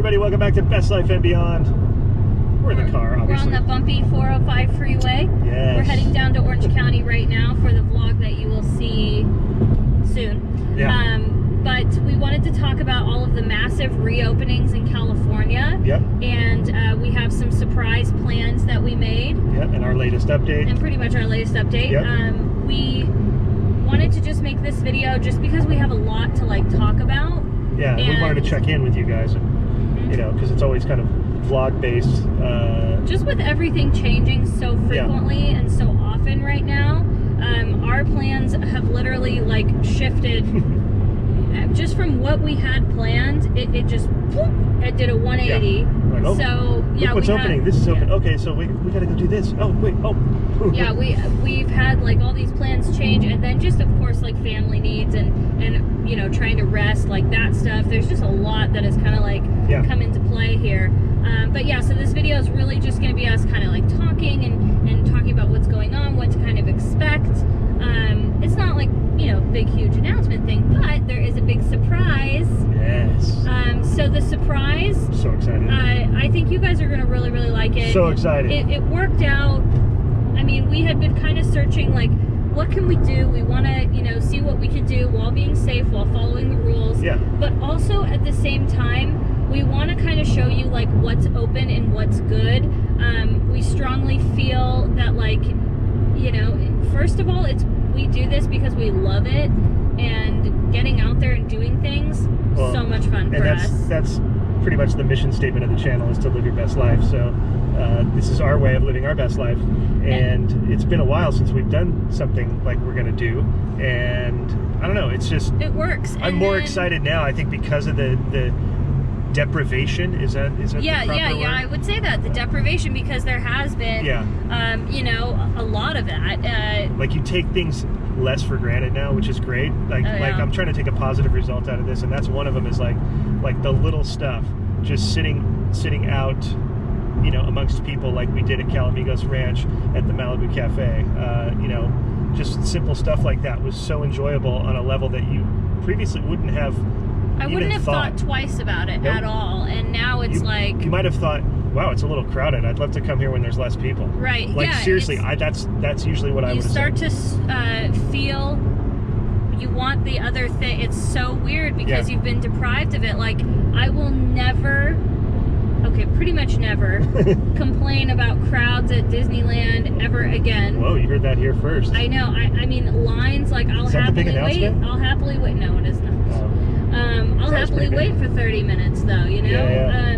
everybody, welcome back to Best Life and Beyond. We're in the car, obviously. We're on the bumpy 405 freeway. Yes. We're heading down to Orange County right now for the vlog that you will see soon. Yeah. But we wanted to talk about all of the massive reopenings in California. Yep. And we have some surprise plans that we made. Yep, and our latest update. And pretty much our latest update. Yep. We wanted to just make this video just because we have a lot to talk about. Yeah, and we wanted to check in with you guys, and, you know, because it's always kind of vlog based. Just with everything changing so frequently and so often right now, our plans have literally shifted. Just from what we had planned, it just it did a 180. Yeah. Like, oh, so yeah, look what's opening. This is open. Okay, so we got to go do this. Oh wait, oh. Yeah, we've had all these plans change, and then just of course family needs and you know, trying to rest, that stuff. There's just a lot that has kind of come into play here. But yeah, so this video is really just going to be us kind of talking and talking about what's going on, what to kind of expect. It's not you know, big huge announcement thing, but there is a big surprise. Yes. So the surprise, so excited. I think you guys are going to really like it. So excited. It worked out. I mean, we had been kind of searching what can we do? We want to, you know, see what we can do while being safe, while following the rules. Yeah. But also at the same time, we want to kind of show you what's open and what's good. We strongly feel that you know, first of all, we do this because we love it, and getting out there and doing things, so much fun for us. That's pretty much the mission statement of the channel, is to live your best life. So this is our way of living our best life, and it's been a while since we've done something like we're gonna do, and I don't know, it's just, it works. I'm more excited now, I think, because of the deprivation. Is that yeah, the proper yeah, word? I would say that, the deprivation, because there has been you know, a lot of that. You take things less for granted now, which is great. I'm trying to take a positive result out of this, and that's one of them, is like the little stuff, just sitting out, you know, amongst people like we did at Calamigos Ranch at the Malibu Cafe. You know, just simple stuff like that was so enjoyable on a level that you previously wouldn't have. I wouldn't have thought twice about it at all, and now it's you might have thought, wow, it's a little crowded. I'd love to come here when there's less people. Right. Seriously, that's usually what I would say. You start to feel you want the other thing. It's so weird because you've been deprived of it. I will never, pretty much never complain about crowds at Disneyland ever again. Whoa, you heard that here first. I know. I mean, lines, I'll happily wait. I'll happily wait. No, it is not. I'll happily wait for 30 minutes though, you know? Yeah.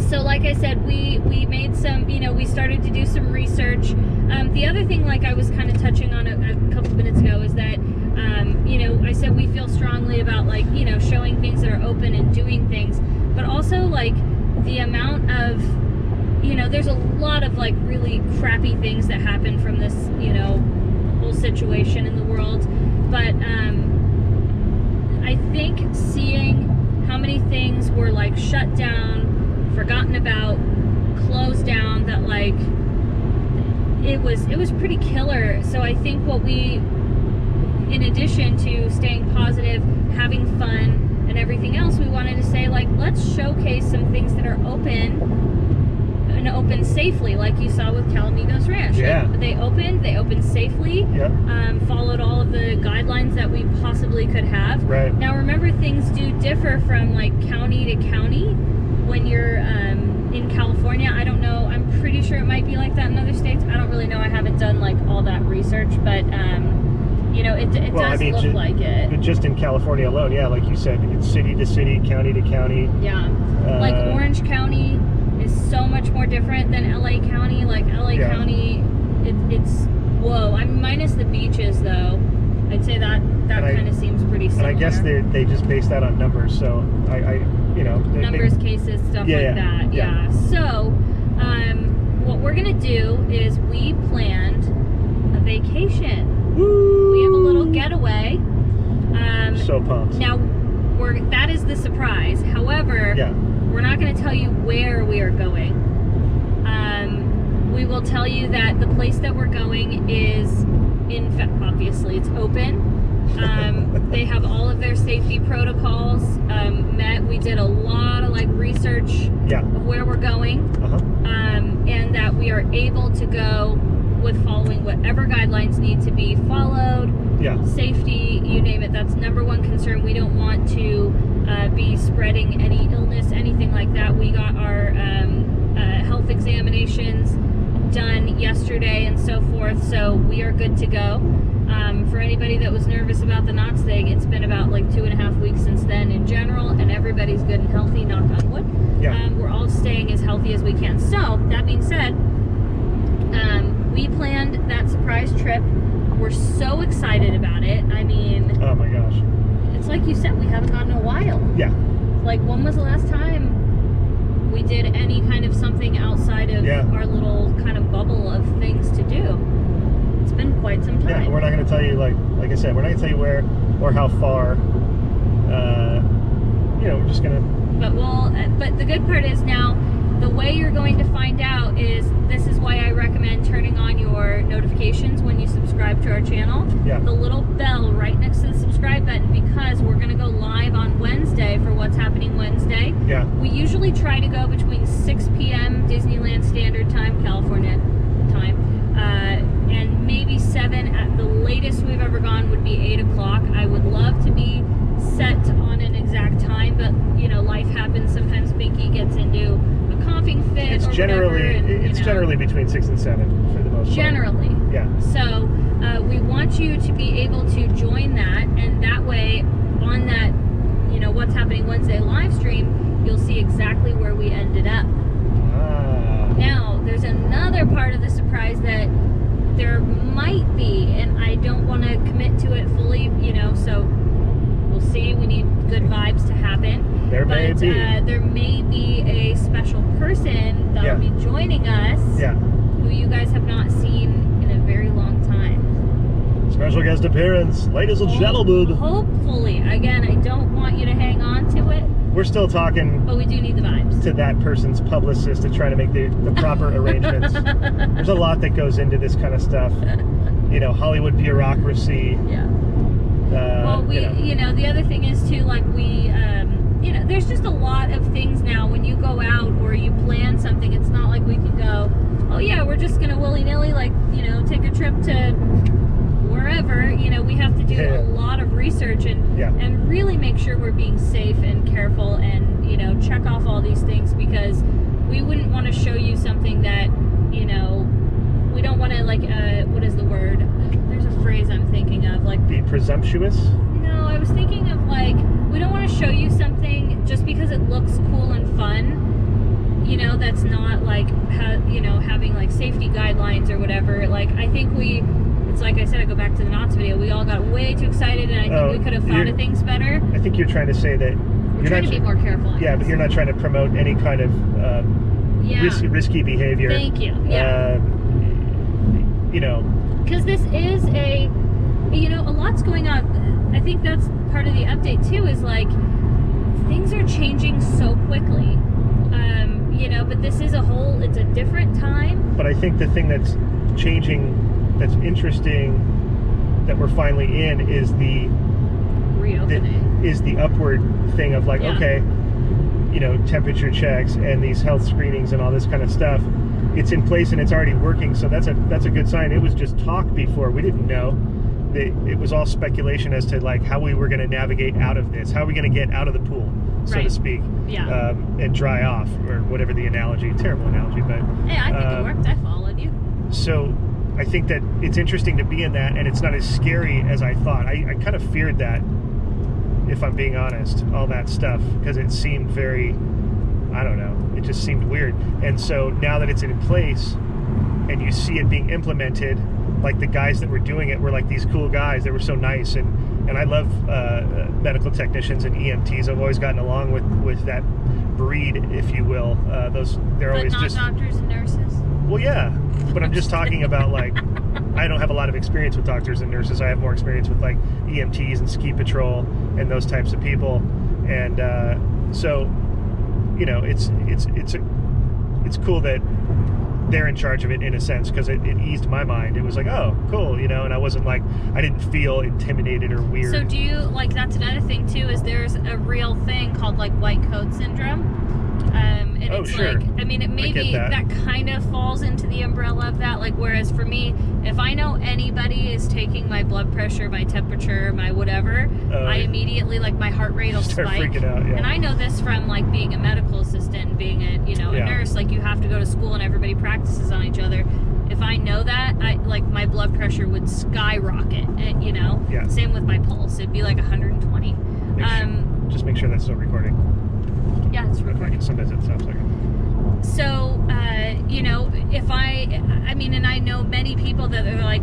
So like I said, we made some, you know, we started to do some research. The other thing, I was kind of touching on a couple minutes ago, is that, you know, I said we feel strongly about, you know, showing things that are open and doing things, but also, the amount of, you know, there's a lot of, really crappy things that happen from this, you know, whole situation in the world, but, I think seeing how many things were shut down, forgotten about, closed down, that it was pretty killer. So I think what we, in addition to staying positive, having fun, and everything else, we wanted to say let's showcase some things that are open, and open safely, like you saw with Calamigos Ranch. Yeah. They opened safely. Yep. Followed all of the guidelines that we possibly could have. Right. Now remember, things do differ from county to county. When you're in California, I don't know, I'm pretty sure it might be like that in other states. I don't really know, I haven't done all that research, but you know, it does look like it. But just in California alone, yeah, like you said, it's city to city, county to county. Yeah. Orange County is so much more different than LA County. LA County, it's whoa. I'm minus the beaches though. I'd say that kind of seems pretty similar. And I guess they just base that on numbers. So I you know, numbers, cases, stuff like that. Yeah. So what we're gonna do is we planned a vacation. Woo! We have a little getaway. So pumped. Now that is the surprise. However, we're not going to tell you where we are going. We will tell you that the place that we're going is, in fact, obviously it's open. They have all of their safety protocols met. We did a lot of like research of where we're going, and that we are able to go with following whatever guidelines need to be followed. Safety, you name it. That's number one concern. We don't want to be spreading any illness, anything like that. We got our health examinations done yesterday and so forth, so we are good to go. For anybody that was nervous about the knots thing, it's been about like 2.5 weeks since then in general, and everybody's good and healthy, knock on wood. We're all staying as healthy as we can. So that being said, we planned that surprise trip. We're so excited about it. I mean, oh my gosh, it's like you said, we haven't gone in a while. Like, when was the last time we did any kind of something outside of our little kind of bubble of things to do? It's been quite some time. We're not going to tell you, like I said, we're not going to tell you where or how far. We're just going to... But the good part is now, the way you're going to find out is, this is why I recommend turning on your notifications when you subscribe to our channel. The little bell right next to the subscribe button, because we're going to go live on Wednesday for What's Happening Wednesday. We usually try to go between 6 p.m. Disneyland Standard Time, California time, and maybe 7 at the latest we've ever gone would be 8 o'clock. I would love to be set on an exact time, but life happens. Sometimes Binky gets into a coughing fit. It's generally between 6 and 7 for the most part. Generally. So we want you to be able to join that, and that way on that What's Happening Wednesday live stream, you'll see exactly where we ended up. Now there's another part of the surprise that there might be, and I don't want to commit to it fully, so we'll see. We need good vibes to happen. There may be a special person that will be joining us who you guys have not seen in a very long time. Special guest appearance, ladies and gentlemen. Hopefully. Again, I don't want you to hang on to it. We're still talking, but we do need the vibes, to that person's publicist to try to make the proper arrangements. There's a lot that goes into this kind of stuff. Hollywood bureaucracy. The other thing is too, like, there's just a lot of things now when you go out or you plan something. It's not like we can go, oh yeah, we're just gonna willy-nilly, like, take a trip to wherever. We have to do a lot of research and really make sure we're being safe and careful, and check off all these things, because we wouldn't want to show you something that we don't want to, like, what is the word? There's a phrase I'm thinking of, like, be presumptuous. No, I was thinking of, like, we don't want to show you something just because it looks cool and fun, that's not like having like safety guidelines or whatever. Like, I think it's like I said, I go back to the knots video, we all got way too excited, and I think we could have thought of things better. I think you're trying to say that we're trying to be more careful. But you're not trying to promote any kind of risky behavior. Thank you. Because this is a lot's going on. I think that's part of the update too, is like, things are changing so quickly. But this is it's a different time. But I think the thing that's changing, that's interesting, that we're finally in, is the reopening. Is the upward thing of, like, okay, temperature checks and these health screenings and all this kind of stuff. It's in place and it's already working, so that's a good sign. It was just talk before. We didn't know. It was all speculation as to, like, how we were going to navigate out of this. How are we going to get out of the pool, so to speak, and dry off, or whatever the analogy. Terrible analogy, but hey, I think it worked. I followed you. So I think that it's interesting to be in that, and it's not as scary as I thought. I kind of feared that, if I'm being honest, all that stuff, because it seemed very, I don't know, it just seemed weird. And so now that it's in place and you see it being implemented, like, the guys that were doing it were like these cool guys. They were so nice, and I love medical technicians and EMTs. I've always gotten along with that breed, if you will. They're always not just doctors and nurses. Well, yeah, but I'm just talking about, like, I don't have a lot of experience with doctors and nurses. I have more experience with, like, EMTs and ski patrol and those types of people, and so it's cool that they're in charge of it in a sense, because it eased my mind. It was like, oh, cool, you know, and I wasn't like, I didn't feel intimidated or weird. So do you, like, that's another thing too, is there's a real thing called like white coat syndrome. And it's sure. like, I mean, it maybe that kind of falls into the umbrella of that. Like, whereas for me, if I know anybody is taking my blood pressure, my temperature, my whatever, I immediately, like, my heart rate will start spike. Freaking out, yeah. And I know this from, like, being a medical assistant, being a, you know, a nurse. Like, you have to go to school and everybody practices on each other. If I know that, my blood pressure would skyrocket, you know? Yeah. Same with my pulse. It'd be like 120. Just make sure that's still recording. Yeah, it's recording. Sometimes it stops like it. So, you know, if I mean, and I know many people that are like,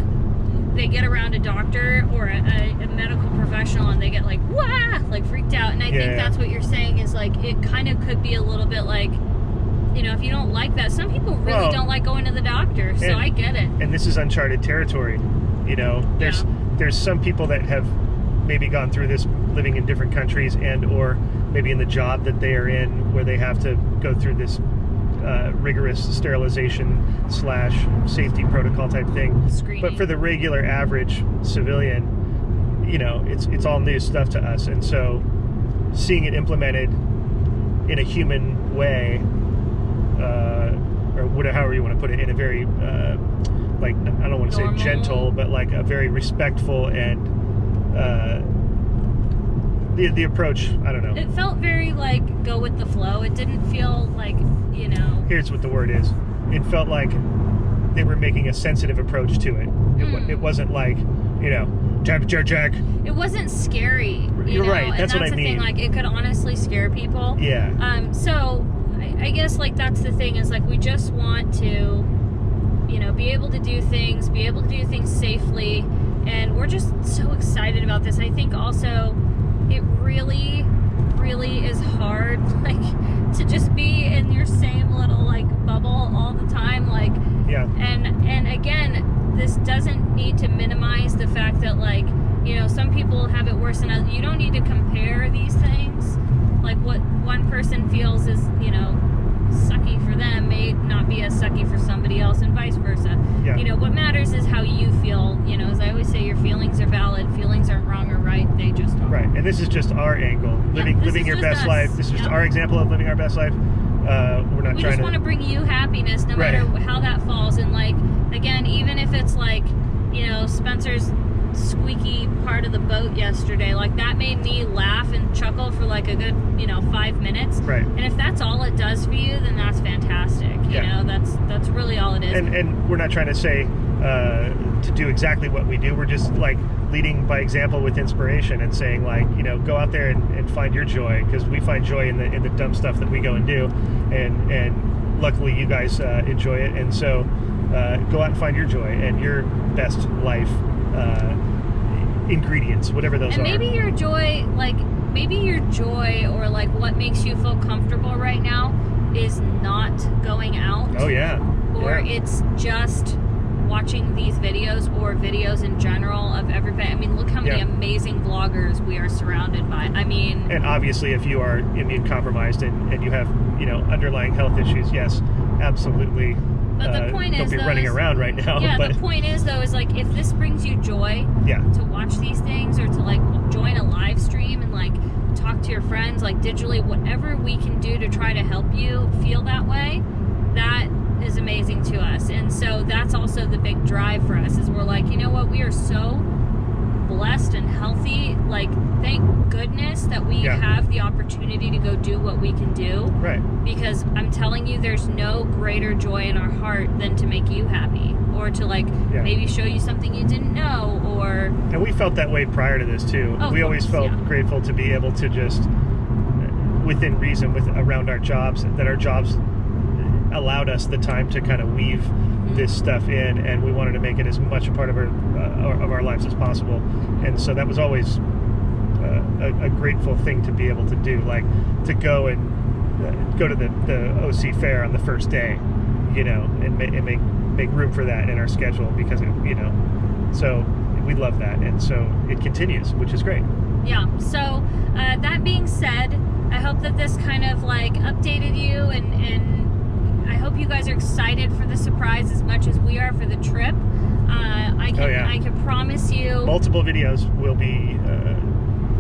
they get around a doctor or a medical professional and they get like, wah, like freaked out. And I think that's what you're saying is like, it kind of could be a little bit like, you know, if you don't like that, some people really don't like going to the doctor. So I get it. And this is uncharted territory. You know, there's some people that have maybe gone through this living in different countries and or maybe in the job that they are in where they have to go through this rigorous sterilization / safety protocol type thing. Screening. But for the regular average civilian, you know, it's all new stuff to us. And so seeing it implemented in a human way, or whatever, however you want to put it, in a very, like, I don't want to say gentle, but like a very respectful and the approach, I don't know. It felt very like go with the flow. It didn't feel like, you know. Here's what the word is. It felt like they were making a sensitive approach to it. It wasn't like, you know, temperature check. It wasn't scary. You're right. And that's what I mean. Thing. Like, it could honestly scare people. Yeah. So I guess like that's the thing is like we just want to, you know, be able to do things safely, and we're just so excited about this. I think also it really, really is hard, like, to just be in your same little, like, bubble all the time, like, and again, this doesn't need to minimize the fact that, like, you know, some people have it worse than others. You don't need to compare these things. Like, what one person feels is, you know, sucky for them may not be as sucky for somebody else, and vice versa. Yeah. You know, what matters is how you feel. You know, as I always say, your feelings are valid. Feelings aren't wrong or right. They just are. Right. And this is just our angle. Living your best life. This is just our example of living our best life. We're not trying to... We just want to bring you happiness, no matter how that falls. And, like, again, even if it's like, you know, Spencer's squeaky part of the boat yesterday, like, that made me laugh and chuckle for like a good, you know, 5 minutes. Right. And if that's all it does for you, then that's fantastic. You know, that's really all it is. And we're not trying to say to do exactly what we do. We're just like leading by example with inspiration and saying, like, you know, go out there and find your joy, because we find joy in the dumb stuff that we go and do, and luckily you guys enjoy it. And so go out and find your joy and your best life ingredients, whatever those are. And maybe your joy, or like what makes you feel comfortable right now is not going out. Oh yeah. Or it's just watching these videos, or videos in general of everybody. I mean, look how many amazing vloggers we are surrounded by. I mean, and obviously if you are immune compromised and you have, you know, underlying health issues, yes, absolutely. But the point don't be running around right now. Yeah, but the point is, though, is like, if this brings you joy to watch these things, or to like join a live stream and like talk to your friends, like digitally, whatever we can do to try to help you feel that way, that is amazing to us. And so that's also the big drive for us, is we're like, you know what, we are so blessed and healthy. Like, thank goodness that we have the opportunity to go do what we can do. Right. Because I'm telling you, there's no greater joy in our heart than to make you happy, or to like maybe show you something you didn't know, or... And we felt that way prior to this too. We always felt grateful to be able to just, within reason, around our jobs, that our jobs allowed us the time to kind of weave this stuff in, and we wanted to make it as much a part of our lives as possible. And so that was always a grateful thing to be able to do, like to go and go to the OC fair on the first day, you know, and make room for that in our schedule, because it, you know, so we love that, and so it continues, which is great. Yeah. So that being said, I hope that this kind of like updated you and I hope you guys are excited for the surprise as much as we are for the trip. I can promise you. Multiple videos will be.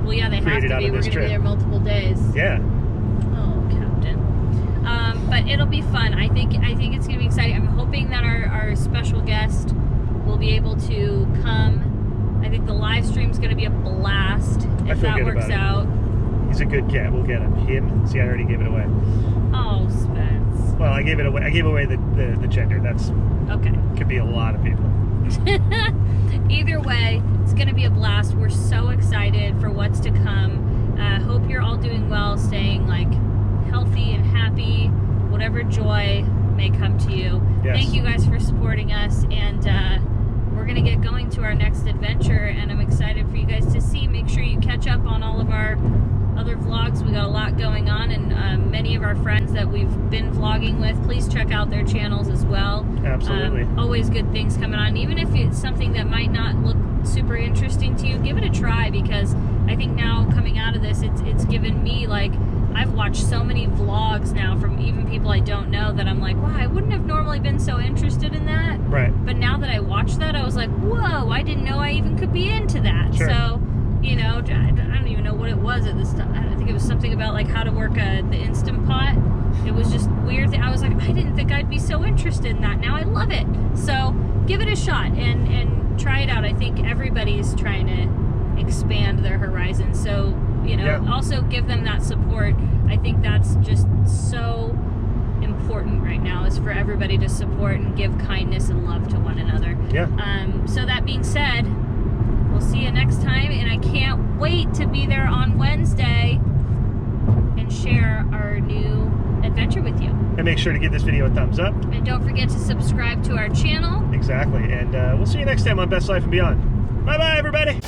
Well, yeah, they have to be. We're going to be there multiple days. Yeah. Oh, Captain. But it'll be fun. I think it's going to be exciting. I'm hoping that our special guest will be able to come. I think the live stream's going to be a blast if that works out. He's a good cat. We'll get him. See, I already gave it away. Oh, Spence. Well, I gave it away. I gave away the gender. That's okay. Could be a lot of people. Either way, it's going to be a blast. We're so excited for what's to come. Hope you're all doing well, staying like healthy and happy. Whatever joy may come to you. Yes. Thank you guys for supporting us, and we're going to get going to our next adventure, and I'm excited for you guys to see. Make sure you catch up on all of our other vlogs. We got a lot going on, and many of our friends that we've been vlogging with, please check out their channels as well. Absolutely. Always good things coming on. Even if it's something that might not look super interesting to you, give it a try, because I think now coming out of this, it's given me, like, I've watched so many vlogs now from even people I don't know that I'm like, wow, I wouldn't have normally been so interested in that. Right. But now that I watched that, I was like, whoa, I didn't know I even could be into that. Sure. So, you know, I don't even know what it was at this time. I think it was something about like how to work the Instant Pot. It was just weird. I was like, I didn't think I'd be so interested in that. Now I love it. So give it a shot and try it out. I think everybody's trying to expand their horizons. So, you know, also give them that support. I think that's just so important right now, is for everybody to support and give kindness and love to one another. Yeah. So that being said, we'll see you next time, and I can't wait to be there on Wednesday and share our new adventure with you. And make sure to give this video a thumbs up. And don't forget to subscribe to our channel. Exactly. And we'll see you next time on Best Life and Beyond. Bye-bye, everybody.